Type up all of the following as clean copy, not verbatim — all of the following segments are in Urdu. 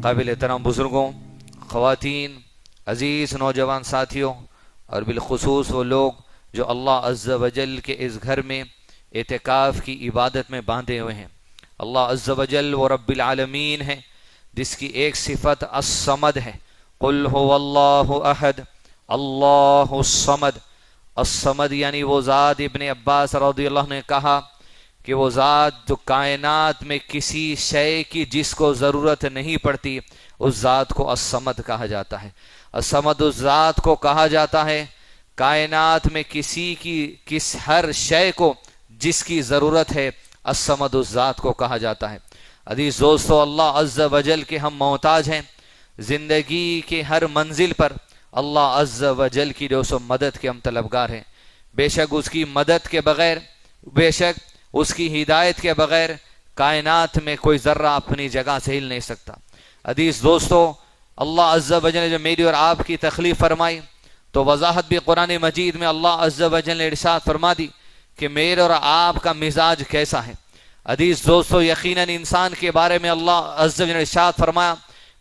قابل احترام بزرگوں، خواتین، عزیز نوجوان ساتھیوں، اور بالخصوص وہ لوگ جو اللہ عز و جل کے اس گھر میں اعتکاف کی عبادت میں باندھے ہوئے ہیں۔ اللہ عز و جل وہ رب العالمین ہے جس کی ایک صفت الصمد ہے۔ قل هو اللہ احد اللہ الصمد۔ الصمد یعنی وہ ذات، ابن عباس رضی اللہ عنہ نے کہا کہ وہ ذات جو کائنات میں کسی شے کی جس کو ضرورت نہیں پڑتی، اس ذات کو الصمد کہا جاتا ہے۔ الصمد اس ذات کو کہا جاتا ہے کائنات میں کس ہر شے کو جس کی ضرورت ہے، الصمد اس ذات کو کہا جاتا ہے۔ عزیز دوستو، اللہ عز و جل کے ہم محتاج ہیں۔ زندگی کے ہر منزل پر اللہ عز و جل کی جو سو مدد کے ہم طلبگار ہیں۔ بے شک اس کی مدد کے بغیر، بے شک اس کی ہدایت کے بغیر کائنات میں کوئی ذرہ اپنی جگہ سے ہل نہیں سکتا۔ عزیز دوستو، اللہ عز و جل نے جو میری اور آپ کی تخلیق فرمائی تو وضاحت بھی قرآن مجید میں اللہ عز و جل نے ارشاد فرما دی کہ میرے اور آپ کا مزاج کیسا ہے۔ عزیز دوستو، یقیناً انسان کے بارے میں اللہ عز و جل نے ارشاد فرمایا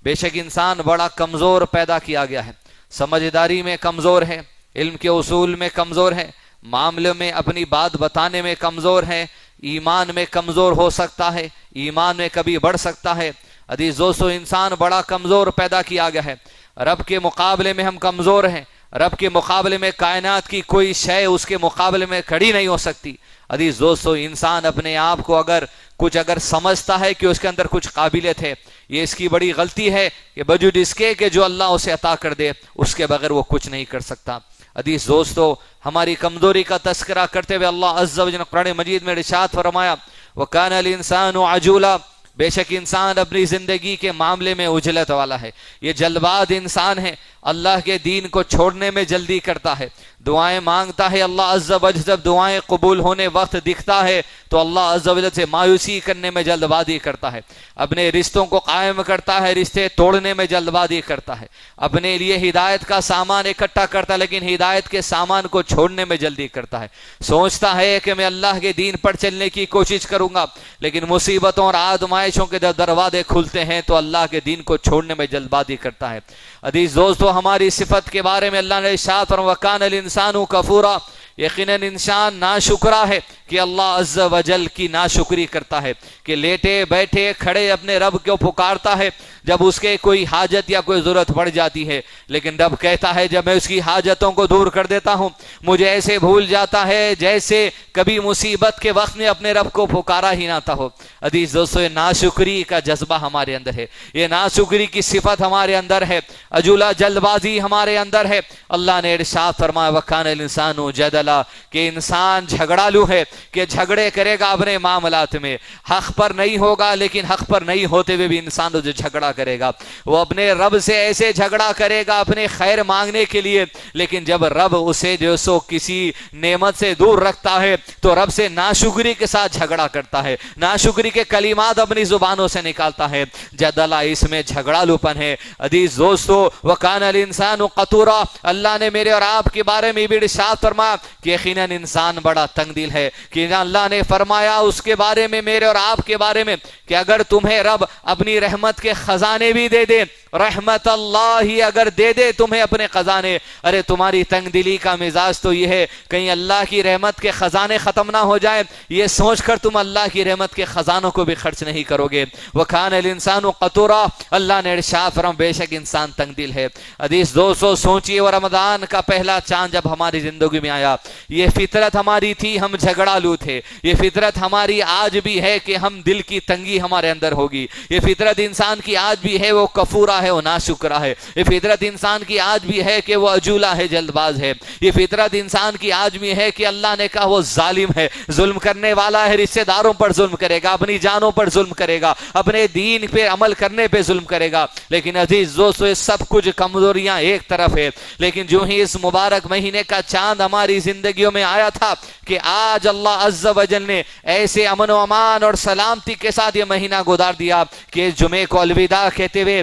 بے شک انسان بڑا کمزور پیدا کیا گیا ہے، سمجھداری میں کمزور ہے، علم کے اصول میں کمزور ہے، معاملے میں اپنی بات بتانے میں کمزور ہے، ایمان میں کمزور ہو سکتا ہے، ایمان میں کبھی بڑھ سکتا ہے۔ عزیز دوستو، انسان بڑا کمزور پیدا کیا گیا ہے، رب کے مقابلے میں ہم کمزور ہیں، رب کے مقابلے میں کائنات کی کوئی شے اس کے مقابلے میں کھڑی نہیں ہو سکتی۔ عزیز دوستو، انسان اپنے آپ کو اگر سمجھتا ہے کہ اس کے اندر کچھ قابلیت ہے، یہ اس کی بڑی غلطی ہے کہ بجود اس کے کہ جو اللہ اسے عطا کر دے اس کے بغیر وہ کچھ نہیں کر سکتا۔ عزیز دوستو، ہماری کمزوری کا تذکرہ کرتے ہوئے اللہ عز و جل نے قرآن مجید میں ارشاد فرمایا وَكَانَ الْإِنسَانُ عَجُولًا، بے شک انسان اپنی زندگی کے معاملے میں عجلت والا ہے، یہ جلد باز انسان ہے، اللہ کے دین کو چھوڑنے میں جلدی کرتا ہے، دعائیں مانگتا ہے، اللہ عز و جل جب دعائیں قبول ہونے وقت دکھتا ہے تو اللہ عز و جل سے مایوسی کرنے میں جلد بازی کرتا ہے، اپنے رشتوں کو قائم کرتا ہے، رشتے توڑنے میں جلد بازی کرتا ہے، اپنے لیے ہدایت کا سامان اکٹھا کرتا ہے لیکن ہدایت کے سامان کو چھوڑنے میں جلدی کرتا ہے، سوچتا ہے کہ میں اللہ کے دین پر چلنے کی کوشش کروں گا لیکن مصیبتوں اور آزمائشوں کے دروازے کھلتے ہیں تو اللہ کے دین کو چھوڑنے میں جلد بازی کرتا ہے۔ عزیز دوستو، ہماری صفت کے بارے میں اللہ نے ارشاد فرمایا وَكَانَ الْإِنسَانُ كَفُورًا، یقیناً انسان ناشکرا ہے کہ اللہ عز و جل کی ناشکری کرتا ہے کہ لیٹے بیٹھے کھڑے اپنے رب کو پکارتا ہے جب اس کے کوئی حاجت یا کوئی ضرورت پڑ جاتی ہے، لیکن رب کہتا ہے جب میں اس کی حاجتوں کو دور کر دیتا ہوں مجھے ایسے بھول جاتا ہے جیسے کبھی مصیبت کے وقت میں اپنے رب کو پکارا ہی نہ تھا ہو۔ عزیز دوستو، یہ ناشکری کا جذبہ ہمارے اندر ہے، یہ ناشکری کی صفت ہمارے اندر ہے، عجولہ جلد بازی ہمارے اندر ہے۔ اللہ نے ارشاد فرمایا وَكَانَ الْإِنسَانُ جَدَلًا، کہ انسان جھگڑالو ہے، کہ جھگڑے کرے گا اپنے معاملات میں، حق پر نہیں ہوگا لیکن حق پر نہیں ہوتے ہوئے بھی انسان جو جھگڑا کرے گا، وہ اپنے رب سے ایسے جھگڑا کرے گا اپنے خیر مانگنے کے لیے، لیکن جب رب اسے جو سو کسی نعمت سے دور رکھتا ہے تو رب سے ناشکری کے ساتھ جھگڑا کرتا ہے، ناشکری کے کلمات اپنی زبانوں سے نکالتا ہے۔ جدلا اس میں جھگڑالو پن ہے۔ عزیز دوستو، وَكَانَ الْإِنسَانُ قَتُورًا، اللہ نے میرے اور آپ کے بارے میں بھی ارشاد فرمایا کہ یقیناً انسان بڑا تنگ دل ہے، کہ اللہ نے فرمایا اس کے بارے میں، میرے اور آپ کے بارے میں، کہ اگر تمہیں رب اپنی رحمت کے خزانے بھی دے دے، رحمت اللہ ہی اگر دے دے تمہیں اپنے خزانے، ارے تمہاری تنگ دلی کا مزاج تو یہ ہے کہیں اللہ کی رحمت کے خزانے ختم نہ ہو جائے، یہ سوچ کر تم اللہ کی رحمت کے خزانوں کو بھی خرچ نہیں کرو گے۔ وَكَانَ الْإِنسَانُ قَتُورًا، اللہ نے ارشاد فرمایا بے شک انسان تنگ دل ہے۔ عزیز دوستو، سوچئے وہ رمضان کا پہلا چاند جب ہماری زندگی میں آیا، یہ فطرت ہماری تھی، ہم جھگڑالو تھے، یہ فطرت ہماری آج بھی ہے کہ ہم دل کی تنگی ہمارے اندر ہوگی، یہ فطرت انسان کی آج بھی ہے وہ کفورا ہے، وہ ناشکرا ہے، یہ فطرت انسان کی آج بھی ہے کہ وہ عجولہ ہے، جلد باز ہے، یہ فطرت انسان کی آج بھی ہے کہ اللہ نے کہا وہ ظالم ہے، ظلم کرنے والا ہے، رشتہ داروں پر ظلم کرے گا، اپنی جانوں پر ظلم کرے گا، اپنے دین پہ عمل کرنے پہ ظلم کرے گا۔ لیکن عزیز دوستو، یہ سب کچھ کمزوریاں ایک طرف ہے، لیکن جو ہی اس مبارک مہینے کا چاند ہماری زندگیوں میں آیا تھا کہ آج اللہ عز و جل نے ایسے امن و امان اور سلامتی کے ساتھ یہ مہینہ گزار دیا کہ جمعے کو الوداع کہتے ہوئے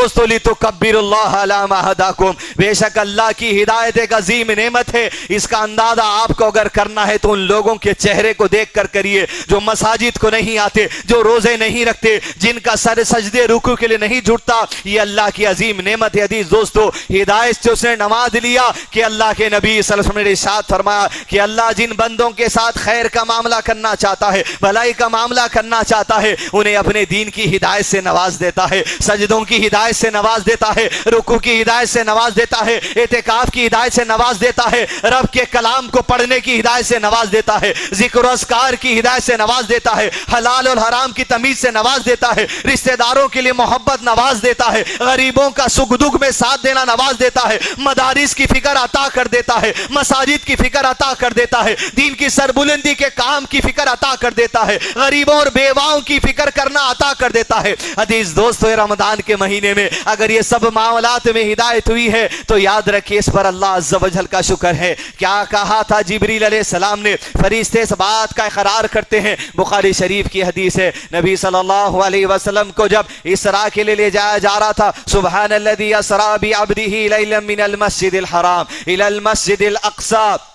دوستو لِتُكَبِّرُوا عَلَى مَا هَدَاكُمْ، بے شک اللہ کی ہدایت ایک عظیم نعمت ہے، اس کا اندازہ آپ کو اگر کرنا ہے تو ان لوگوں کے چہرے کو دیکھ کر کریے جو مساجد کو نہیں آتے، جو روزے نہیں رکھتے، جن کا سر سجدے رکوع کے لیے نہیں جھکتا. یہ اللہ کی عظیم نعمت ہے. عزیز دوستو، ہدایت سے اس نے نواز لیا کہ اللہ کے نبی صلی اللہ علیہ وسلم نے ارشاد فرمایا کہ اللہ جن بندوں کے ساتھ خیر کا معاملہ کرنا چاہتا ہے، بھلائی کا معاملہ کرنا چاہتا ہے، انہیں اپنے دین کی ہدایت سے نواز دیتا ہے، سجدوں کی ہدایت سے نواز دیتا ہے، رکوع کی ہدایت سے نواز دیتا ہے، اعتکاف کی ہدایت سے نواز دیتا ہے، رب کے کلام کو پڑھنے کی ہدایت سے نواز دیتا ہے، ذکر و اذکار کی ہدایت سے نواز دیتا ہے، حلال اور حرام کی تمیز سے نواز دیتا ہے، رشتہ داروں کے لیے محبت نواز دیتا ہے، غریبوں کا سکھ دکھ میں ساتھ دینا نواز دیتا ہے، مدارس کی فکر عطا کر دیتا ہے، مساجد کی فکر عطا کر دیتا ہے، دین کی سربلندی کے کام کی فکر عطا کر دیتا ہے، غریبوں اور بیواؤں کی فکر کرنا عطا کر دیتا ہے. عزیز دوستو، رمضان کے مہینے میں اگر یہ سب معاملات میں ہدایت ہوئی ہے تو یاد رکھیے اس پر اللہ عز و جل کا شکر ہے. کیا کہا تھا جبریل علیہ السلام نے؟ فرشتے اس بات کا اقرار کرتے ہیں، بخاری شریف کی حدیث ہے، نبی صلی اللہ علیہ وسلم کو جب اسراء کے لیے لے جایا جا رہا تھا، سبحان الذی اسری بعبدہ لیلا من المسجد الحرام الی المسجد الاقصی،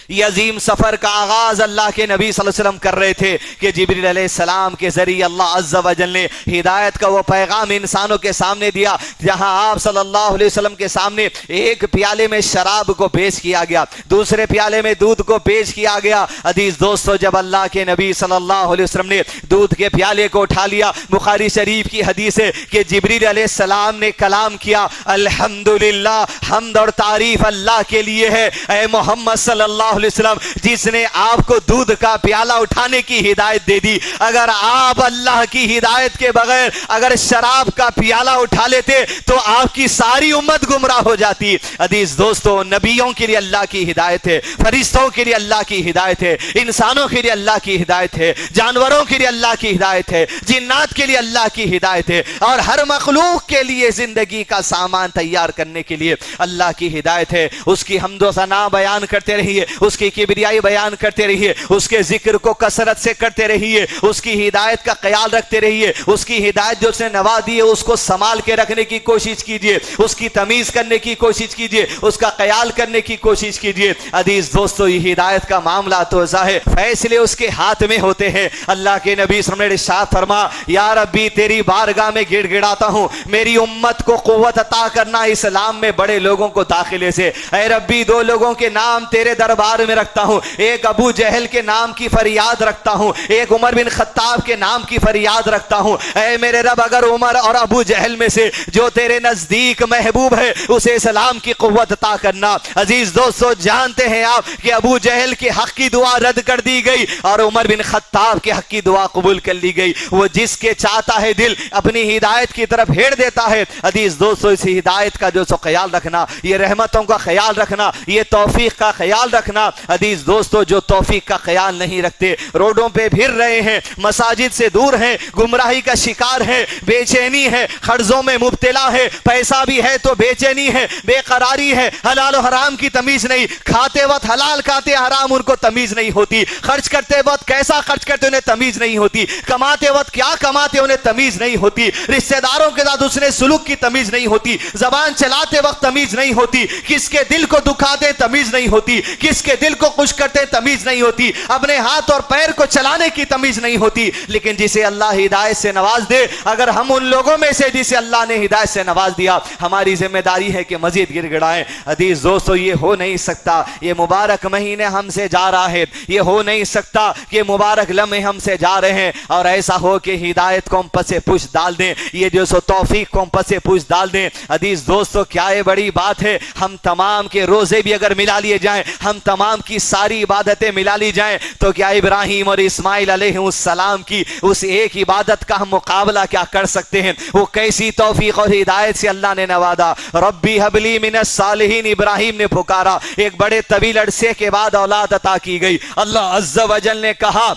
یہ عظیم سفر کا آغاز اللہ کے نبی صلی اللہ علیہ وسلم کر رہے تھے کہ جبریل علیہ السلام کے ذریعے اللہ عز و جل نے ہدایت کا وہ پیغام انسانوں کے سامنے دیا. جہاں آپ صلی اللہ علیہ وسلم کے سامنے ایک پیالے میں شراب کو پیش کیا گیا، دوسرے پیالے میں دودھ کو پیش کیا گیا. عزیز دوستو، جب اللہ کے نبی صلی اللہ علیہ وسلم نے دودھ کے پیالے کو اٹھا لیا، بخاری شریف کی حدیث ہے کہ جبریل علیہ السلام نے کلام کیا، الحمدللہ، حمد اور تعریف اللہ کے لیے ہے، اے محمد صلی اللہ علیہ وسلم جس نے آپ کو دودھ کا پیالہ اٹھانے کی ہدایت دے دی. اگر آپ اللہ کی ہدایت کے بغیر اگر شراب کا پیالہ اٹھا لیتے تو آپ کی ساری امت گمراہ ہو جاتی. عزیز دوستو، نبیوں کے لیے اللہ کی ہدایت ہے، فرشتوں کے لیے اللہ کی ہدایت ہے، انسانوں کے لیے اللہ کی ہدایت ہے، جانوروں کے لیے اللہ کی ہدایت ہے، جنات کے لیے اللہ کی ہدایت ہے، اور ہر مخلوق کے لیے زندگی کا سامان تیار کرنے کے لیے اللہ کی ہدایت ہے. اس کی حمد و ثنا بیان کرتے رہیے، اس کی کبریائی بیان کرتے رہیے، اس کے ذکر کو کثرت سے کرتے رہیے، اس کی ہدایت کا خیال رکھتے رہیے، اس کی ہدایت جو اس نے نواز دی ہے اس کو سنبھال کے رکھنے کی کوشش کیجیے، اس کی تمیز کرنے کی کوشش کیجیے، اس کا خیال کرنے کی کوشش کیجیے. عزیز دوستو، یہ ہدایت کا معاملہ تو ظاہر فیصلے اس کے ہاتھ میں ہوتے ہیں. اللہ کے نبی صلی اللہ علیہ وسلم نے ارشاد فرما، یا ربی تیری بارگاہ میں گڑ گڑاتا ہوں، میری امت کو قوت عطا کرنا اسلام میں بڑے لوگوں کو داخلے سے. اے ربی، دو لوگوں کے نام تیرے دربار میں رکھتا ہوں، ایک ابو جہل کے نام کی فریاد رکھتا ہوں، ایک عمر بن خطاب کے نام کی فریاد رکھتا ہوں. اے میرے رب، اگر عمر اور ابو جہل میں سے جو تیرے نزدیک محبوب ہے اسے اسلام کی قوت عطا کرنا. عزیز دوستو، جانتے ہیں آپ کہ ابو جہل کے حق کی دعا رد کر دی گئی اور عمر بن خطاب کے حق کی دعا قبول کر لی گئی. وہ جس کے چاہتا ہے دل اپنی ہدایت کی طرف پھیر دیتا ہے. عزیز دوستو، اس ہدایت کا جو سو خیال رکھنا، یہ رحمتوں کا خیال رکھنا، یہ توفیق کا خیال رکھنا. عزیز دوستو، جو توفیق کا خیال نہیں رکھتے، روڈوں پہ پھر رہے ہیں، مساجد سے دور ہیں، گمراہی کا شکار ہے، بے چینی ہے، قرضوں میں مبتلا ہے، پیسہ بھی ہے تو بے چینی ہے، بے قراری ہے، حلال و حرام کی تمیز نہیں، کھاتے وقت حلال کھاتے حرام ان کو تمیز نہیں ہوتی، خرچ کرتے وقت کیسا خرچ کرتے انہیں تمیز نہیں ہوتی، کماتے وقت کیا کماتے انہیں تمیز نہیں ہوتی، رشتہ داروں کے ساتھ اس نے سلوک کی تمیز نہیں ہوتی، زبان چلاتے وقت تمیز نہیں ہوتی، کس کے دل کو دکھاتے تمیز نہیں ہوتی، کس کے دل کو خوش کرتے تمیز نہیں ہوتی، اپنے ہاتھ اور پیر کو چلانے کی تمیز نہیں ہوتی. لیکن جسے اللہ ہدایت سے نواز دے، اگر ہم ان لوگوں میں سے جسے اللہ نے ہدایت سے نواز دیا، ہماری ذمہ داری ہے کہ مزید گر گڑائیں. عزیز دوستو، یہ ہو نہیں سکتا، یہ مبارک مہینے ہم سے جا رہا ہے، یہ ہو نہیں سکتا کہ مبارک لمحے ہم سے جا رہے ہیں اور ایسا ہو کہ ہدایت کو ہم پس پوچھ ڈال دیں، یہ جو سو توفیق کو ہم پس پوچھ ڈال دیں. عزیز دوستو، کیا یہ بڑی بات ہے، ہم تمام کے روزے بھی اگر ملا لیے جائیں، ہم تمام کی ساری عبادتیں ملا لی جائیں تو کیا ابراہیم اور اسماعیل علیہ السلام کی اس ایک عبادت کا ہم مقابلہ کیا کر سکتے ہیں؟ وہ کیسی توفیق اور ہدایت سے اللہ نے نوازا. ربی حب لی من الصالحین، ابراہیم نے پکارا، ایک بڑے طویل عرصے کے بعد اولاد عطا کی گئی. اللہ عز و جل نے کہا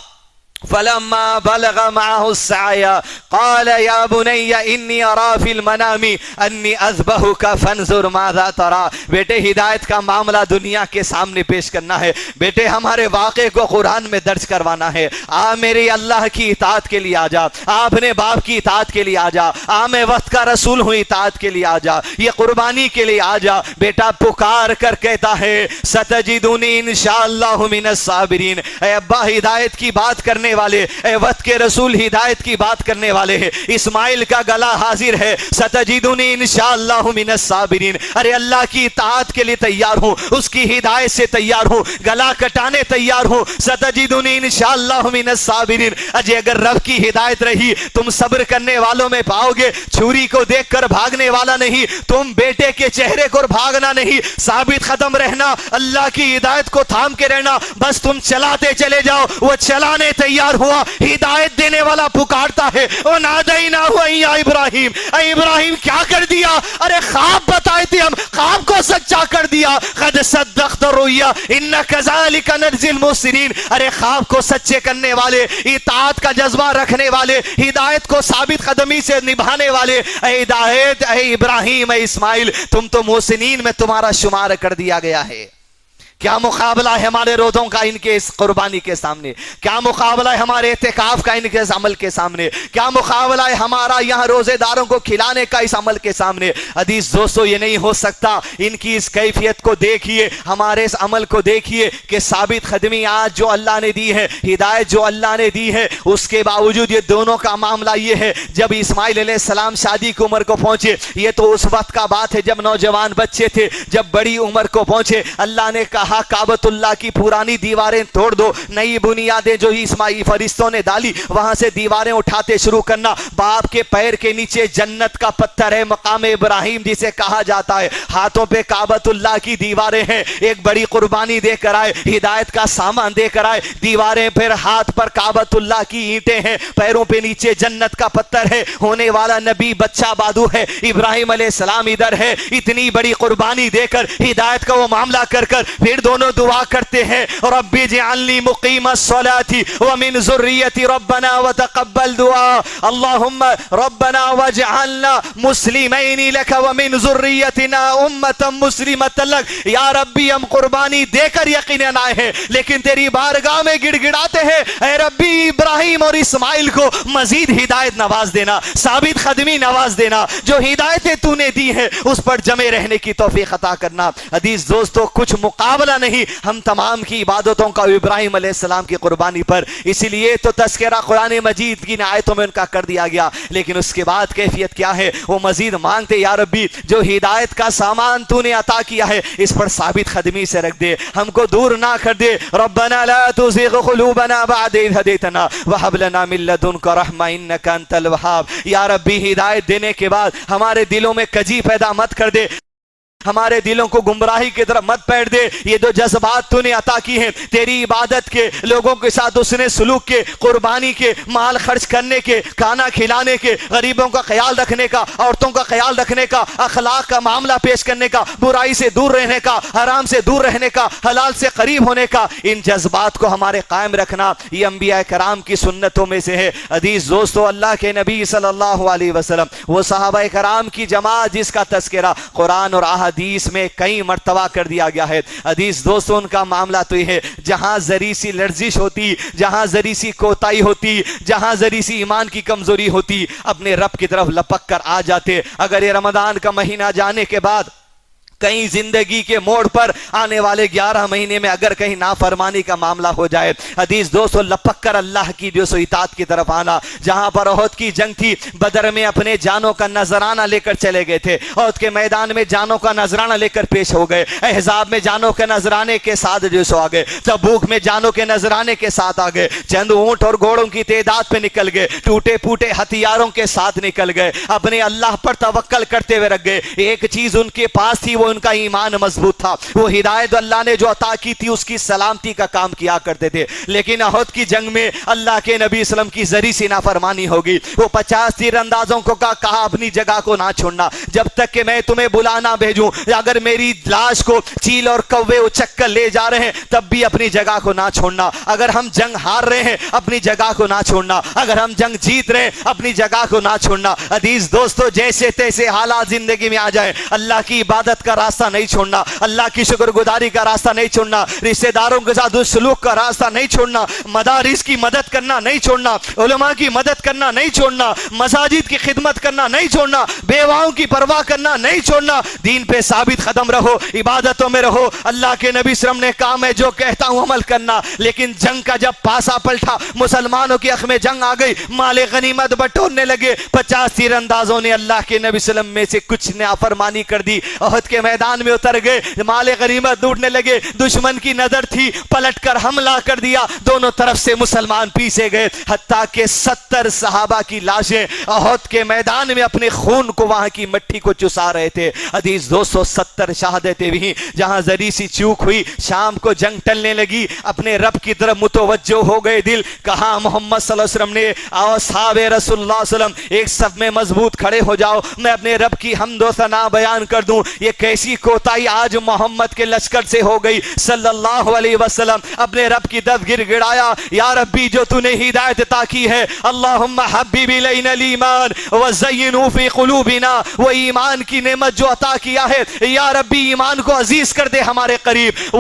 فلما بلغ معه السعي قال يا بني إني أرى في المنام أني أذبحك فانظر ماذا ترى. بیٹے ہدایت کا معاملہ دنیا کے سامنے پیش کرنا ہے. بیٹے ہمارے واقعے کو قرآن میں درج کروانا ہے. میرے اللہ کی اطاعت کے لیے آ جا, اپنے باپ کی اطاعت کے لیے آ جا, میں وقت کا رسول ہوں اطاعت کے لیے آ جا, یہ قربانی کے لیے آ جا. بیٹا پکار کر کہتا ہے ستجدونی انشاءاللہ من الصابرین. اے ابا ہدایت کی بات کرنے والے, اے وقت کے رسول ہدایت کی بات کرنے والے ہیں. اسماعیل کا گلا حاضر ہے, ستجدونی انشاءاللہ من الصابرین. ارے اللہ کی اطاعت کے لیے تیار ہوں, اس کی ہدایت سے تیار ہوں, گلا کٹانے تیار ہوں. ستجدونی انشاءاللہ من الصابرین. اجے اگر رب کی ہدایت رہی تم صبر کرنے والوں میں پاؤ گے. چھری کو دیکھ کر بھاگنے والا نہیں, تم بیٹے کے چہرے کو بھاگنا نہیں, ثابت قدم رہنا, اللہ کی ہدایت کو تھام کے رہنا. بس تم چلاتے چلے جاؤ, وہ چلانے تیار ہوا. ہدایت دینے والا پکارتا ہے وَنَادَيْنَاهُ أَن يَا إِبْرَاهِيمُ. اے ابراہیم کیا کر دیا؟ ارے خواب بتائے تھے ہم, خواب کو سچا کر دیا. قَدْ صَدَّقْتَ الرُّؤْيَا إِنَّا كَذَلِكَ نَجْزِي الْمُحْسِنِينَ. ارے خواب کو سچے کرنے والے, اطاعت کا جذبہ رکھنے والے, ہدایت کو ثابت قدمی سے نبھانے والے, اے ہدایت, اے ابراہیم, اے اسماعیل, تم تو محسنین میں تمہارا شمار کر دیا گیا ہے. کیا مقابلہ ہے ہمارے روزوں کا ان کے اس قربانی کے سامنے؟ کیا مقابلہ ہے ہمارے اعتکاف کا ان کے اس عمل کے سامنے؟ کیا مقابلہ ہے ہمارا یہاں روزے داروں کو کھلانے کا اس عمل کے سامنے؟ حدیث دوستو یہ نہیں ہو سکتا. ان کی اس کیفیت کو دیکھیے, ہمارے اس عمل کو دیکھیے کہ ثابت قدمی آج جو اللہ نے دی ہے, ہدایت جو اللہ نے دی ہے, اس کے باوجود یہ دونوں کا معاملہ یہ ہے. جب اسماعیل علیہ السلام شادی کی عمر کو پہنچے, یہ تو اس وقت کا بات ہے جب نوجوان بچے تھے, جب بڑی عمر کو پہنچے اللہ نے کہا کعبۃ اللہ کی پرانی دیواریں توڑ دو, نئی بنیادیں جو ہی اسماعیل فرشتوں نے ڈالی وہاں سے دیواریں اٹھاتے شروع کرنا. باپ کے پیر کے نیچے جنت کا پتھر ہے, مقام ابراہیم جسے کہا جاتا ہے, ہاتھوں پہ کعبۃ اللہ کی دیواریں ہیں. ایک بڑی قربانی دے کر آئے, ہدایت کا سامان دے کر آئے, دیواریں پھر ہاتھ پر کعبۃ اللہ کی اینٹیں ہیں, پیروں پہ نیچے جنت کا پتھر ہے, ہونے والا نبی بچہ بادو ہے, ابراہیم علیہ السلام ادھر ہے. اتنی بڑی قربانی دے کر ہدایت کا وہ معاملہ کر پھر دونوں دعا کرتے ہیں رب اجعلنی مقیم الصلاة ومن ذریتی ربنا وتقبل دعا. اللہم ربنا واجعلنا مسلمین لک ومن ذریتنا امتا مسلمتا لک. یا ربی ہم قربانی دے کر یقیناً آئے ہیں لیکن تیری بارگاہ میں گڑ گڑاتے ہیں, اے ربی ابراہیم اور اسماعیل کو مزید ہدایت نواز دینا, ثابت قدمی نواز دینا, جو ہدایتیں تو نے دی ہیں اس پر جمے رہنے کی توفیق عطا کرنا. حدیث دوستو کچھ مقابلہ نہیں ہم تمام کی عبادتوں کا ابراہیم علیہ السلام کی قربانی پر. اسی لیے تو تذکرہ قرآن مجید کی آیتوں میں ان کا کر دیا گیا, لیکن اس کے بعد کیفیت کیا ہے؟ وہ مزید مانگتے یا ربی جو ہدایت کا سامان تو نے عطا کیا ہے اس پر ثابت قدمی سے رکھ دے, ہم کو دور نہ کر دے. ربنا لا تزغ قلوبنا بعد اذ هديتنا وهب لنا من لدنك رحمة انك انت الوهاب. یا ربی ہدایت دینے کے بعد ہمارے دلوں میں کجی پیدا مت کر دے, ہمارے دلوں کو گمراہی کی طرف مت پھیر دے. یہ جو جذبات تو نے عطا کی ہیں تیری عبادت کے, لوگوں کے ساتھ اس نے سلوک کے, قربانی کے, مال خرچ کرنے کے, کھانا کھلانے کے, غریبوں کا خیال رکھنے کا, عورتوں کا خیال رکھنے کا, اخلاق کا معاملہ پیش کرنے کا, برائی سے دور رہنے کا, حرام سے دور رہنے کا, حلال سے قریب ہونے کا, ان جذبات کو ہمارے قائم رکھنا یہ انبیاء کرام کی سنتوں میں سے ہے. حدیث دوستو اللہ کے نبی صلی اللہ علیہ وسلم, وہ صحابہ کرام کی جماعت جس کا تذکرہ قرآن اور حدیث میں کئی مرتبہ کر دیا گیا ہے. حدیث دوستوں ان کا معاملہ تو یہ ہے جہاں ذری سی لرزش ہوتی, جہاں ذری سی کوتاہی ہوتی, جہاں ذری سی ایمان کی کمزوری ہوتی, اپنے رب کی طرف لپک کر آ جاتے. اگر یہ رمضان کا مہینہ جانے کے بعد کہیں زندگی کے موڑ پر آنے والے 11 مہینے میں اگر کہیں نافرمانی کا معاملہ ہو جائے, حدیث دوستو لپک کر اللہ کی جو سو اطاعت کی طرف آنا. جہاں پر احد کی جنگ تھی, بدر میں اپنے جانوں کا نذرانہ لے کر چلے گئے تھے, احد کے میدان میں جانوں کا نذرانہ لے کر پیش ہو گئے, احزاب میں جانوں کے نذرانے کے ساتھ جو سو آ گئے, تبوک میں جانوں کے نذرانے کے ساتھ آ گئے, چند اونٹ اور گھوڑوں کی تعداد پہ نکل گئے, ٹوٹے پھوٹے ہتھیاروں کے ساتھ نکل گئے, اپنے اللہ پر توکل کرتے ہوئے رکھ گئے. ایک چیز ان کے پاس تھی وہ ان کا ایمان مضبوط تھا. وہ ہدایت اللہ نے جو عطا کی تھی اس کی سلامتی کا کام کیا کرتے تھے. لیکن احد کی جنگ میں اللہ کے نبی صلی اللہ علیہ وسلم کی ذری سی نافرمانی ہوگی. وہ 50 تیر اندازوں کو کہا اپنی جگہ کو نہ چھوڑنا جب تک کہ میں تمہیں بلا نہ بھیجوں. اگر میری لاش کو چیل اور کوے اچک کر لے جا رہے ہیں تب بھی اپنی جگہ کو نہ چھوڑنا. اگر ہم جنگ ہار رہے ہیں اپنی جگہ کو نہ چھوڑنا. اگر ہم جنگ جیت رہے ہیں اپنی جگہ کو نہ چھوڑنا. عزیز دوستو, جیسے تیسے حالات زندگی میں آ جائیں, اللہ کی عبادت کا راستہ نہیں چھوڑنا, اللہ کی شکر گزاری کا راستہ نہیں چھوڑنا, رشتہ داروں کے ساتھ سلوک کا راستہ نہیں چھوڑنا, مدارس کی مدد کرنا نہیں چھوڑنا, علماء کی مدد کرنا نہیں چھوڑنا, مساجد کی خدمت کرنا نہیں چھوڑنا, بیواؤں کی پرواہ کرنا نہیں چھوڑنا. دین پہ ثابت قدم رہو, عبادتوں میں رہو. اللہ کے نبی صلی اللہ علیہ وسلم نے کہا میں جو کہتا ہوں عمل کرنا. لیکن جنگ کا جب پاسا پلٹا, مسلمانوں کی اخ میں جنگ آ گئی, مال غنیمت بٹورنے لگے. 50 تیر اندازوں نے اللہ کے نبی صلی اللہ علیہ وسلم میں سے کچھ نے نافرمانی کر دی, احد کے میدان میں اتر گئے, مال غنیمت لوٹنے لگے. دشمن کی نظر تھی, پلٹ کر حملہ کر دیا, دونوں طرف سے مسلمان پیسے گئے. حتیٰ کہ 70 صحابہ کی لاشیں احد کے میدان میں اپنے خون کو, وہاں کی مٹی کو چسا رہے تھے. عزیز دوستو, 70 شہادتیں بھی. جہاں ذری سی چوک ہوئی, شام کو جنگ ٹلنے لگی, اپنے رب کی طرف متوجہ ہو گئے دل. کہا محمد صلی اللہ علیہ وسلم نے, اصحاب رسول اللہ صلی اللہ علیہ وسلم ایک صف میں مضبوط کھڑے ہو جاؤ, میں اپنے رب کی حمد و ثنا بیان کر دوں. یہ کیسی کوتاہی آج محمد کے لشکر سے ہو گئی صلی اللہ علیہ وسلم. اپنے رب کی طرف گر گڑایا, یا ربی جو تو نے ہدایت عطا کی ہے, اللہم حبب الینا الایمان وزینہ فی قلوبنا, وہ ایمان کی نعمت جو عطا کیا ہے, یا ربی ایمان کو عزیز کر دے ہمارے قریب.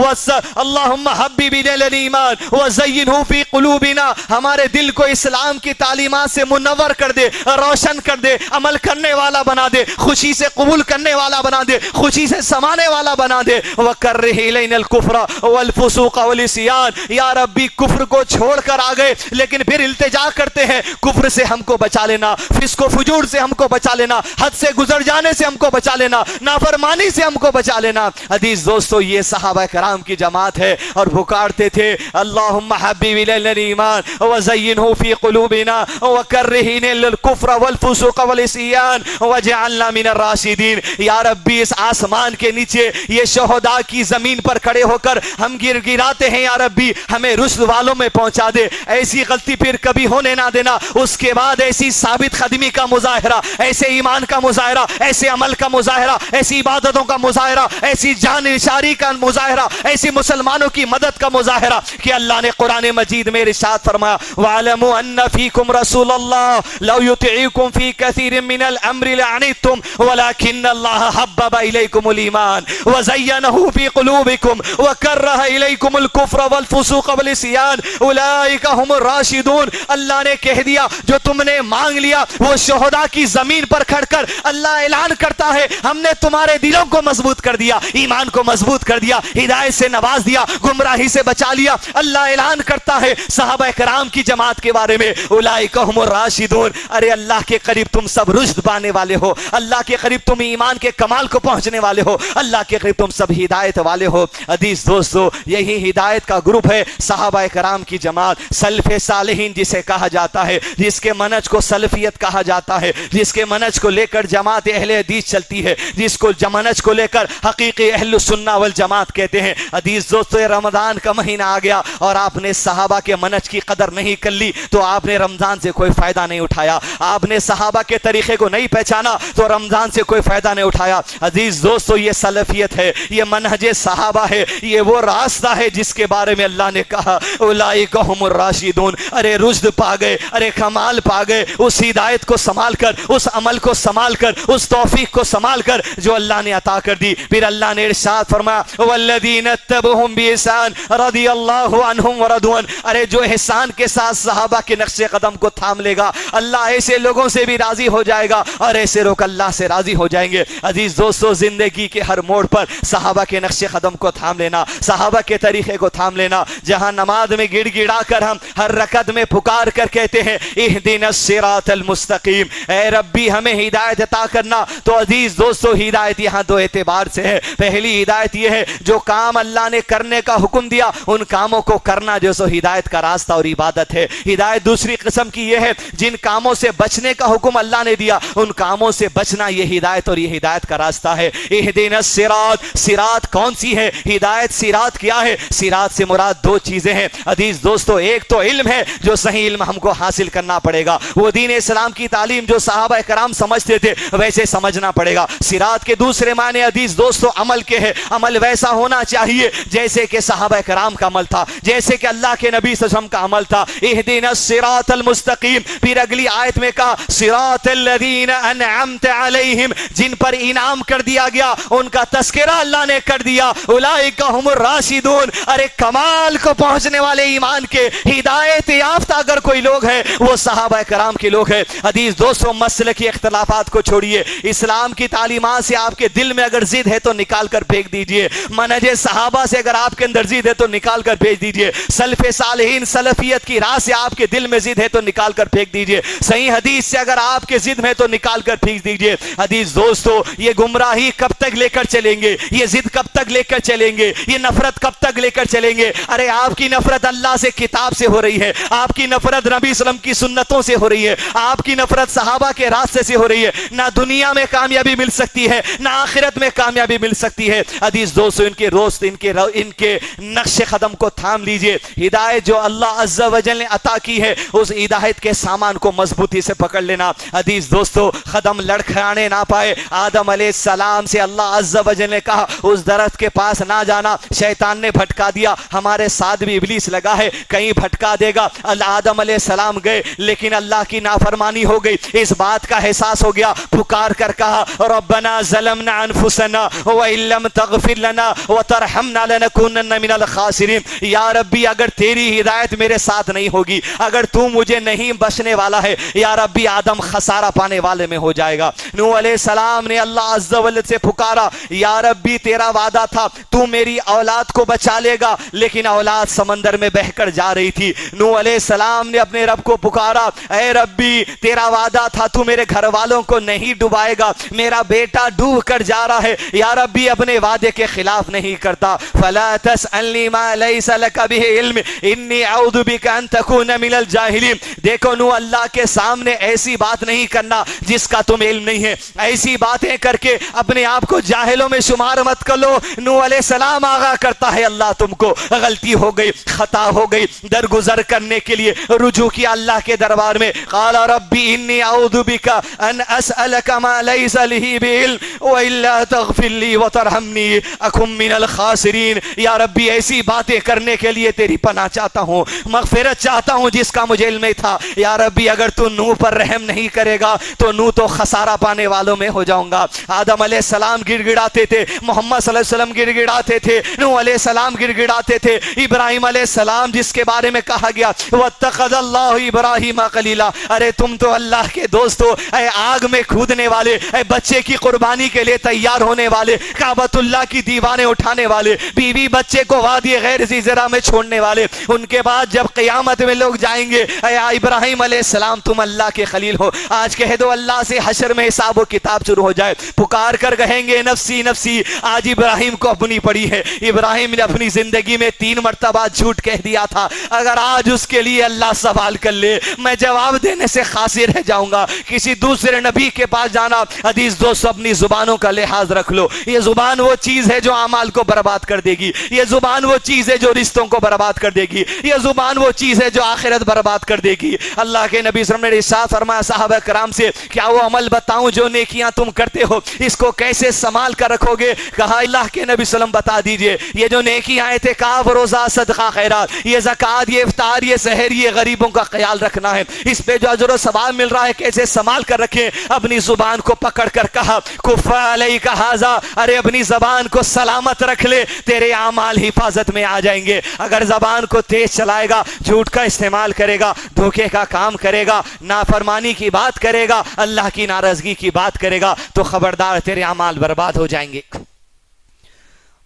اللہم حبب الینا الایمان وزینہ فی قلوبنا, ہمارے دل کو اسلام کی تعلیمات سے منور کر دے, روشن کر دے, عمل کرنے والا بنا دے, خوشی سے قبول کرنے والا بنا دے, خوشی سے سمانے والا بنا دے. وکرہ الینا الکفر والفسوق والعصیان, یا ربی کفر کو چھوڑ کر آ گئے لیکن پھر التجا کرتے ہیں, کفر سے ہم کو بچا لینا, فسق و فجور سے ہم کو بچا لینا, حد سے گزر جانے سے ہم کو بچا لینا, نافرمانی سے ہم کو بچا لینا. عزیز دوستو, یہ صحابہ کرام کی جماعت ہے اور پکارتے تھے اللہم حبب الینا الایمان وزینہ فی قلوبنا وکرہ الینا الکفر والفسوق والعصیان واجعلنا من الراشدین. یا ربی اس آسمان کے نیچے یہ شہداء کی زمین پر کھڑے ہو کر ہم گر گراتے ہیں, یا ربی ہمیں رشد والوں میں پہنچا دے, ایسی غلطی پھر کبھی ہونے نہ دینا. اس کے بعد ایسی ثابت قدمی کا مظاہرہ, ایسے ایمان کا مظاہرہ, ایسے عمل کا مظاہرہ, ایسی عبادتوں کا مظاہرہ, ایسی جان نثاری کا مظاہرہ, ایسی مسلمانوں کی مدد کا مظاہرہ کہ اللہ نے قرآن مجید میں ارشاد فرمایا وَاعْلَمُوا أَنَّ فِيكُمْ رَسُولَ اللَّهِ لَوْ يُطِيعُكُمْ فِي كَثِيرٍ مِّنَ الْأَمْرِ لَعَنِتُّمْ وَلَكِنَّ اللَّهَ حَبَّبَ إِلَيْكُمُ الْإِيمَانَ وَزَيَّنَهُ فِي قُلُوبِكُمْ وَكَرَّهَ إِلَيْكُمُ الْكُفْرَ وَالْفُسُوقَ وَالْعِصْيَانَ أُولَٰئِكَ هُمُ الرَّاشِدُونَ. اللہ نے کہہ دیا جو تم نے مانگ لیا وہ شہداء کی زمین پر کھڑ کر اللہ اعلان کرتا ہے ہم نے تمہارے دلوں کو مضبوط کر دیا, ایمان کو مضبوط کر دیا, ہدایت سے نواز دیا, گمراہی سے بچا لیا. اللہ اعلان کرتا ہے صحابہ کرام کی جماعت کے بارے میں اولئک هم الراشدون, ارے اللہ کے قریب تم سب رشد پانے والے ہو, اللہ کے قریب تم ایمان کے کمال کو پہنچنے والے ہو, اللہ کے قریب تم سب ہدایت والے ہو. عزیز دوستو, یہی ہدایت کا گروپ ہے صحابہ کرام کی جماعت, سلف صالحین جسے کہا جاتا ہے, جس کے منہج کو سلفیت کہا جاتا ہے, جس کے منہج کو لے کر جماعت اہل حدیث چلتی ہے, جس کو منہج کو لے کر حقیقی اہل سنہ والجماعت کہتے ہیں. عزیز دوستو, رمضان کا مہینہ آ گیا اور آپ نے صحابہ کے منہج کی قدر نہیں کر لی تو آپ نے رمضان سے کوئی فائدہ نہیں اٹھایا, آپ نے صحابہ کے طریقے کو نہیں پہچانا تو رمضان سے کوئی فائدہ نہیں اٹھایا. عزیز دوستو, یہ سلفیت ہے, یہ منہج صحابہ ہے, یہ وہ راستہ ہے جس کے بارے میں اللہ نے کہا اولئک هم الراشدون. ارے رشد پا گئے, ارے کمال پا گئے, اس ہدایت کو سنبھال کر, اس عمل کو سنبھال کر, اس توفیق کو سنبھال کر جو اللہ نے عطا کر دی. پھر اللہ نے ارشاد فرمایا والذین اتبعوہم بإحسان رضی اللہ عنہم ورضوا, ارے جو احسان کے ساتھ صحابہ کے نقش قدم کو تھام لے گا اللہ ایسے لوگوں سے بھی راضی ہو جائے گا اور ایسے لوگ اللہ سے راضی ہو جائیں گے. عزیز دوستو, زندگی کے ہر موڑ پر صحابہ کے نقش قدم کو تھام لینا, صحابہ کے طریقے کو تھام لینا. جہاں نماز میں گڑ گڑا کر ہم ہر رکعت میں پکار کر کہتے ہیں اہدنا الصراط المستقیم, اے ربی ہمیں ہدایت عطا کرنا, تو عزیز دوستو ہدایت یہاں دو اعتبار سے ہے. پہلی ہدایت یہ ہے جو کام اللہ نے کرنے کا حکم دیا ان کاموں کو کرنا جو سو ہدایت کا راستہ اور عبادت ہے. ہدایت دوسری قسم کی یہ ہے جن کاموں سے بچنے کا حکم اللہ نے دیا ان کاموں سے بچنا, یہ ہدایت اور یہ ہدایت کا راستہ ہے. اہدنا الصراط، صراط کون سی ہے؟ ہدایت صراط کیا ہے؟ صراط سے مراد دو چیزیں ہیں عزیز دوستو، ایک تو علم ہے جو صحیح علم ہم کو حاصل کرنا پڑے گا، وہ دین اسلام کی تعلیم جو صحابہ کرام سمجھتے تھے ویسے سمجھنا پڑے گا۔ صراط کے دوسرے معنی عزیز دوستو عمل کے ہے، عمل ویسا ہونا چاہیے جیسے کہ صحابہ کرام کا عمل تھا، جیسے کہ اللہ کے نبی صلی اللہ علیہ وسلم کا عمل تھا۔ اہدنا الصراط المستقیم، پھر اگلی آیت میں کہا صراط الذین انعمت علیہم، جن پر انعام کر دیا گیا ان کا تذکرہ اللہ نے کر دیا، اولئک هم الراشدون، ارے کمال کو پہنچنے والے ایمان کے ہدایت یافتہ اگر کوئی لوگ ہے وہ صحابہ کرام کے لوگ ہیں۔ عزیز دوستو مسلکی اختلافات کو چھوڑیے، اسلام کی تعلیمات سے آپ کے دل میں اگر ضد ہے تو نکال کر پھینک دیجئے، منہج صحابہ سے اگر آپ کے اندر ضد ہے تو نکال کر بھیج دیجئے، سلف صالحین سلفیت کی راہ سے آپ کے دل میں ضد ہے تو نکال کر پھینک دیجئے، صحیح حدیث سے اگر آپ کے ضد میں تو نکال کر پھینک دیجئے۔ عزیز دوستو یہ گمراہی کب تک لے کر چلیں گے؟ یہ ضد کب تک لے کر چلیں گے؟ یہ نفرت کب تک لے کر چلیں گے؟ ارے آپ کی نفرت اللہ سے کتاب سے ہو رہی ہے، آپ کی نفرت نبی صلی اللہ علیہ وسلم کی سنتوں سے ہو رہی ہے، آپ کی نفرت صحابہ کے راستے سے ہو رہی ہے، نہ دنیا میں کامیابی مل سکتی ہے نہ آخرت میں کامیابی مل سکتی ہے۔ عزیز دوستو ان کے نقش قدم کو تھام لیجئے، ہدایت جو اللہ عز و جل نے عطا کی ہے اس ہدایت کے سامان کو مضبوطی سے پکڑ لینا۔ عزیز دوستو قدم لڑکھڑانے نہ پائے، آدم علیہ السلام سے اللہ عز و جل نے کہا اس درخت کے پاس نہ جانا، شیطان نے بھٹکا دیا، ہمارے ساتھ بھی ابلیس لگا ہے کہیں بھٹکا دے گا۔ آدم علیہ السلام گئے لیکن اللہ کی نافرمانی ہو گئی، اس بات کا احساس ہو گیا، پکار کر کہا ربنا ظلمنا انفسنا وان لم تغفر لنا وترحمنا لنکونن من الخاسرین، یا ربی اگر تیری ہدایت میرے ساتھ نہیں ہوگی، اگر تو مجھے نہیں بچنے والا ہے، یا ربی آدم خسارہ پانے والے میں ہو جائے گا۔ نوح علیہ السلام نے اللہ عز و جل سے پکارا، یا ربی تیرا وعدہ تھا تو میری اولاد کو بچا لے گا، لیکن اولاد سمندر میں بہہ کر جا رہی تھی۔ نوح علیہ السلام نے اپنے رب کو پکارا، اے ربی تیرا وعدہ تھا تو میرے گھر والوں کو نہیں ڈوبائے گا، میرا بیٹا ڈوب کر جا رہا ہے، یا ربی اپنے وعدے کے خلاف نہیں کرتا۔ فلا تسألنی ما لیس لک بہ علم انی اعوذ بک ان تکون من الجاہلین۔ دیکھو نوح اللہ کے سامنے ایسی بات نہیں کرنا جس کا تم علم نہیں ہے، ایسی باتیں کر کے اپنے آپ کو جاہلوں میں شمار مت کر لو۔ نوح علیہ السلام آگاہ کرتا ہے اللہ تم کو غلطی ہو گئی، خطا ہو گئی، درگزر کرنے کے لیے رجوع کیا اللہ کے دربار میں، قال ربی انی اعوذ بک ان اسألک ما لیس لی بعلم والا تغفر لی وترحمنی اکن من الخاسرین۔ یا ربی ایسی باتیں کرنے کے لیے تیری پناہ چاہتا ہوں، مغفرت چاہتا ہوں جس کا مجھے علم نہیں تھا، یا ربی اگر تو نوح پر رحم نہیں کرے گا تو نوح تو خسارہ پانے والوں میں ہو جاؤں گا۔ آدم علیہ السلام گڑ گڑاتے تھے، محمد صلی اللہ علیہ وسلم گڑ گڑاتے تھے، نوح علیہ السلام گڑ گڑاتے تھے، ابراہیم علیہ السلام جس کے بارے میں کہا گیا واتخذ اللہ ابراہیم خلیلا، ارے تم تو اللہ کے دوستو، اے آگ میں کودنے والے، اے بچے کی قربانی کے لیے تیار ہونے والے، کعبۃ اللہ کی دیواریں اٹھانے والے، بیوی بچے کو وادی غیر ذی زرع میں چھوڑنے والے، ان کے بعد جب قیامت میں لوگ جائیں گے، اے ابراہیم علیہ السلام تم اللہ کے خلیل ہو، آج کہہ دو اللہ سے حشر میں حساب و کتاب شروع ہو جائے، پکار کر کہیں گے نفسی نفسی۔ آج ابراہیم کو اپنی پڑی ہے، ابراہیم نے اپنی زندگی میں 3 مرتبہ جھوٹ کہہ دیا تھا، اگر آج اس کے لیے اللہ سوال کر لے میں جواب دینے سے خاصی رہ جاؤں گا، کسی دوسرے نبی کے پاس جانا۔ عزیز دوستو اپنی زبانوں کا لحاظ رکھ لو، یہ زبان وہ چیز ہے جو اعمال کو برباد کر دے گی، یہ زبان وہ چیز ہے جو رشتوں کو برباد کر دے گی، یہ زبان وہ چیز ہے جو آخرت برباد کر دے گی۔ اللہ کے نبی صلی اللہ علیہ وسلم نے ارشاد فرمایا صحابہ کرام سے، کیا وہ عمل بتاؤں جو نیکیاں تم کرتے ہو اس کو کیسے سنبھال کر رکھو گے؟ کہا اللہ کے نبی صلی اللہ علیہ وسلم بتا دیجئے، یہ جو نیکیاں اعتکاف روزہ صدقہ خیرات، یہ زکوٰۃ، یہ افطار، یہ سحر، یہ غریبوں کا خیال رکھنا ہے، اس پہ جو اجر و ثواب مل رہا ہے کیسے سنبھال کر رکھیں۔ اپنی زبان کو پکڑ کر کہا کف علیک ھذا، ارے اپنی زبان کو سلامت رکھ لے، تیرے اعمال حفاظت میں آ جائیں گے۔ اگر زبان کو تیز چلائے گا، جھوٹ کا استعمال کرے گا، دھوکے کا کام کرے گا، نافرمانی کی بات کرے گا، اللہ کی ناراضگی کی بات کرے گا، تو خبردار تیرے اعمال برباد ہو جائیں گے۔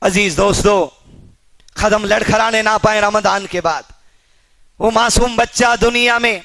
عزیز دوستو قدم لڑکھڑانے نہ پائیں رمضان کے بعد، وہ معصوم بچہ دنیا میں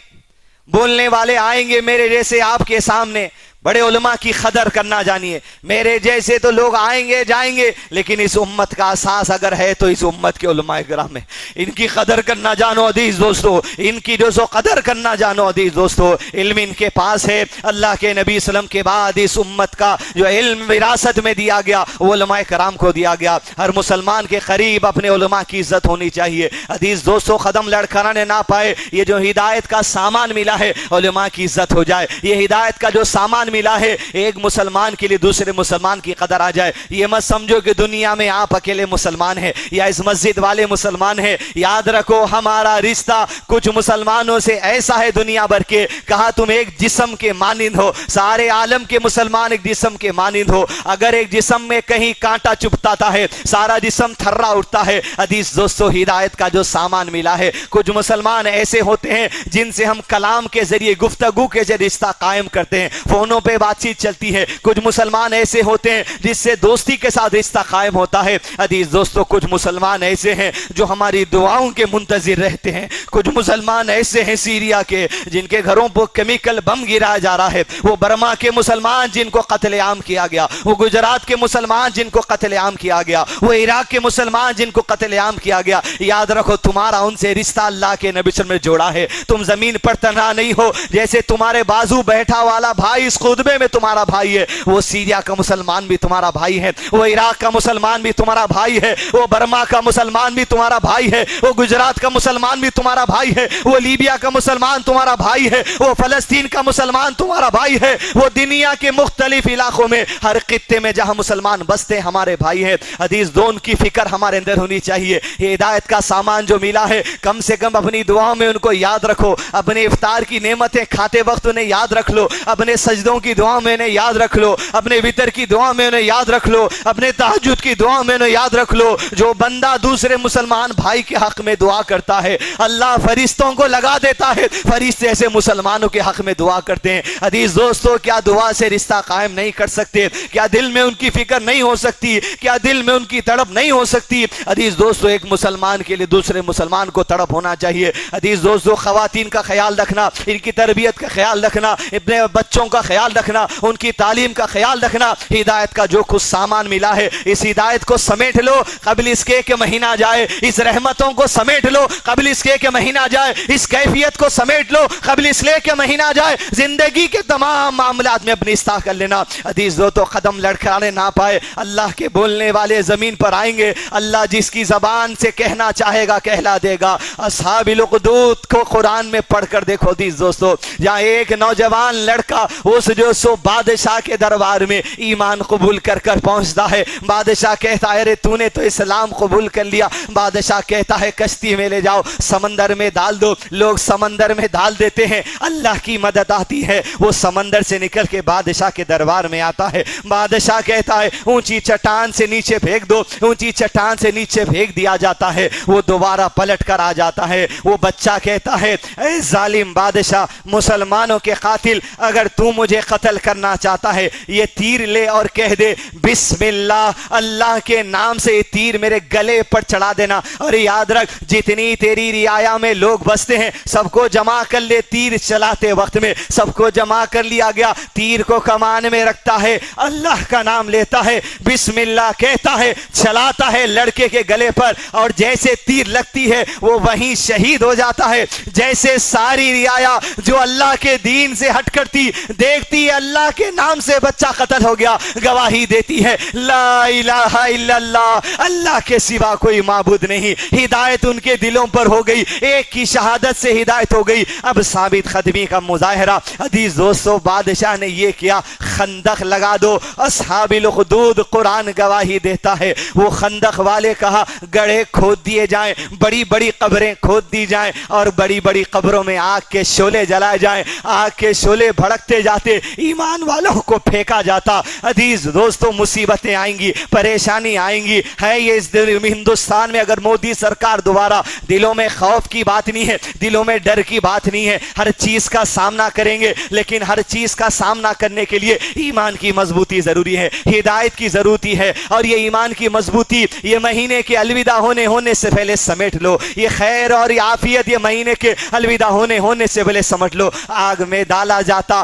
بولنے والے آئیں گے میرے جیسے آپ کے سامنے، بڑے علماء کی قدر کرنا جانیے. میرے جیسے تو لوگ آئیں گے جائیں گے، لیکن اس امت کا اساس اگر ہے تو اس امت کے علماء کرام ہیں. ان کی قدر کرنا جانو عزیز دوستو، ان کی جو سو قدر کرنا جانو عزیز دوستو. علم ان کے پاس ہے. اللہ کے نبی صلی اللہ علیہ وسلم کے بعد اس امت کا جو علم وراثت میں دیا گیا وہ علماء کرام کو دیا گیا. ہر مسلمان کے قریب اپنے علماء کی عزت ہونی چاہیے. عزیز دوستو، قدم لڑکھڑانے نہ پائے. یہ جو ہدایت کا سامان ملا ہے علماء کی عزت ہو جائے. یہ ہدایت کا جو سامان ملا ہے ایک مسلمان کے لیے دوسرے مسلمان کی قدر آ جائے. یہ مت سمجھو کہ دنیا میں آپ اکیلے مسلمان ہیں یا اس مسجد والے مسلمان ہیں. یاد رکھو ہمارا رشتہ کچھ مسلمانوں سے ایسا ہے دنیا بھر کے. کہا تم ایک جسم کے مانند ہو، سارے عالم کے مسلمان ایک جسم کے مانند ہو. اگر ایک جسم میں کہیں کانٹا چبھتا ہے سارا جسم تھرا اٹھتا ہے. عزیز دوستو، ہدایت کا جو سامان ملا ہے، کچھ مسلمان ایسے ہوتے ہیں جن سے ہم کلام کے ذریعے گفتگو کے ذریعے رشتہ قائم کرتے ہیں، فونوں پہ بات چیت چلتی ہے. کچھ مسلمان ایسے ہوتے ہیں جس سے دوستی کے ساتھ رشتہ قائم ہوتا ہے. عزیز دوستو، کچھ مسلمان ایسے ہیں جو ہماری دعاؤں کے منتظر رہتے ہیں. کچھ مسلمان ایسے ہیں سیریا کے جن کے گھروں پر کیمیکل بم گرایا جا رہا ہے. وہ برما کے مسلمان جن کو قتل عام کیا گیا، وہ گجرات کے مسلمان جن کو قتل عام کیا گیا، وہ عراق کے مسلمان جن کو قتل عام کیا گیا. یاد رکھو تمہارا ان سے رشتہ اللہ کے نبی صلی اللہ علیہ وسلم نے جوڑا ہے. تم زمین پر تنہا نہیں ہو. جیسے تمہارے بازو بیٹھا والا بھائی اس خطبے میں تمہارا بھائی ہے، وہ سیریا کا مسلمان بھی تمہارا بھائی ہے، وہ عراق کا مسلمان بھی تمہارا بھائی ہے، وہ برما کا مسلمان بھی تمہارا بھائی ہے، وہ گجرات کا مسلمان بھی تمہارا بھائی ہے، وہ لیبیا کا مسلمان تمہارا بھائی ہے، وہ فلسطین کا مسلمان تمہارا بھائی ہے، وہ دنیا کے مختلف علاقوں میں ہر خطے میں جہاں مسلمان بستے ہمارے بھائی ہیں. عزیز دون کی فکر ہمارے اندر ہونی چاہیے. یہ ہدایت کا سامان جو ملا ہے کم سے کم اپنی دعاؤں میں ان کو یاد رکھو. اپنے افطار کی نعمتیں کھاتے وقت انہیں یاد رکھ لو. اپنے سجدوں کی دعاؤں میں انہیں یاد رکھ لو. اپنے وتر کی دعاؤں میں انہیں یاد رکھ لو. اپنے تہجد کی دعاؤں میں انہیں یاد رکھ لو. جو بندہ دوسرے مسلمان بھائی کے حق میں دعا کرتا ہے اللہ فرشتوں کو لگا دیتا ہے. فرشتے ایسے مسلمانوں کے حق میں دعا کرتے ہیں. عزیز دوستو، کیا دعا سے رشتہ قائم نہیں کر سکتے؟ کیا دل میں ان کی فکر نہیں ہو سکتی؟ کیا دل میں ان کی تڑپ نہیں ہو سکتی؟ عزیز دوستو، ایک مسلمان کے لیے دوسرے مسلمان کو تڑپ ہونا چاہیے. عزیز دوستو، خواتین کا خیال رکھنا، ان کی تربیت کا خیال رکھنا، اپنے بچوں کا خیال رکھنا، ان کی تعلیم کا خیال رکھنا. ہدایت کا جو کچھ سامان ملا ہے اس ہدایت کو سمیٹ لو قبل اس کے کہ مہینہ جائے. اس رحمتوں کو سمیٹ لو قبل اس کے کہ مہینہ جائے. اس کیفیت کو سمیٹ لو قبل اس لے کے مہینہ جائے. زندگی کے تمام معاملات میں اپنی اصلاح کر لینا. عزیز دوستو، قدم لڑکھڑانے نہ پائے. اللہ کے بولنے والے زمین پر آئیں گے. اللہ جس کی زبان سے کہنا چاہے گا کہلا دے گا. اصحاب الاخدود کو قرآن میں پڑھ کر دیکھو عزیز دوستو، جہاں ایک نوجوان لڑکا اس جو سو بادشاہ کے دربار میں ایمان قبول کر کر پہنچتا ہے. بادشاہ کہتا ہے ارے تو نے تو اسلام قبول کر لیا. بادشاہ کہتا ہے کشتی میں لے جاؤ، سمندر میں ڈال دو. لوگ سمندر میں ڈال دیتے ہیں. اللہ کی مدد آتی ہے، وہ سمندر سے نکل کے بادشاہ کے دربار میں آتا ہے. بادشاہ کہتا ہے اونچی چٹان سے نیچے پھینک دو. اونچی چٹان سے نیچے پھینک دیا جاتا ہے. وہ دوبارہ پلٹ کر آ جاتا ہے. وہ بچہ کہتا ہے اے ظالم بادشاہ، مسلمانوں کے قاتل، اگر تو مجھے قتل کرنا چاہتا ہے یہ تیر لے اور کہہ دے بسم اللہ، اللہ کے نام سے یہ تیر میرے گلے پر چڑھا دینا. اور یاد رکھ جتنی تیری رعایا میں لوگ بستے ہیں سب کو جمع کر لے. تیر چلاتے وقت میں سب کو جمع کر لیا گیا. تیر کو کمان میں رکھتا ہے، اللہ کا نام لیتا ہے، بسم اللہ کہتا ہے، چلاتا ہے لڑکے کے گلے پر، اور جیسے تیر لگتی ہے وہ وہیں شہید ہو جاتا ہے. جیسے ساری رعایا جو اللہ کے دین سے ہٹ کرتی دیکھتی ہے اللہ کے نام سے بچہ قتل ہو گیا، گواہی دیتی ہے لا الہ الا اللہ، اللہ کے سوا کوئی معبود نہیں. ہدایت ان کے دلوں پر ہو گئی. ایک کی شہادت سے ہدایت ہو گئی. اب ثابت قدمی کا مظاہرہ عزیز دوستو بادشاہ نے یہ کیا، خندق لگا دو. اصحاب الاخدود قرآن گواہی دیتا ہے وہ خندق والے کہا گڑھے کھود دیے جائیں، بڑی بڑی قبریں کھود دی جائیں اور بڑی بڑی قبروں میں آگ کے شعلے جلائے جائیں. آگ کے شعلے بھڑکتے جاتے، ایمان والوں کو پھینکا جاتا. عزیز دوستو مصیبتیں آئیں گی، پریشانی آئیں گی. ہے یہ اس ہندوستان میں اگر مودی سرکار دوبارہ، دلوں میں خوف کی بات نہیں ہے، دلوں میں ڈر کی بات نہیں ہے. ہر چیز کا سامنا کریں گے، لیکن ہر چیز کا سامنا کرنے کے لیے ایمان کی مضبوطی ضروری ہے، ہدایت کی ضرورتی ہے. اور یہ ایمان کی مضبوطی یہ مہینے کے الوداع ہونے سے پہلے سمیٹ لو. یہ خیر اور عافیت یہ مہینے کے الوداع ہونے سے پہلے سمجھ لو. آگ میں ڈالا جاتا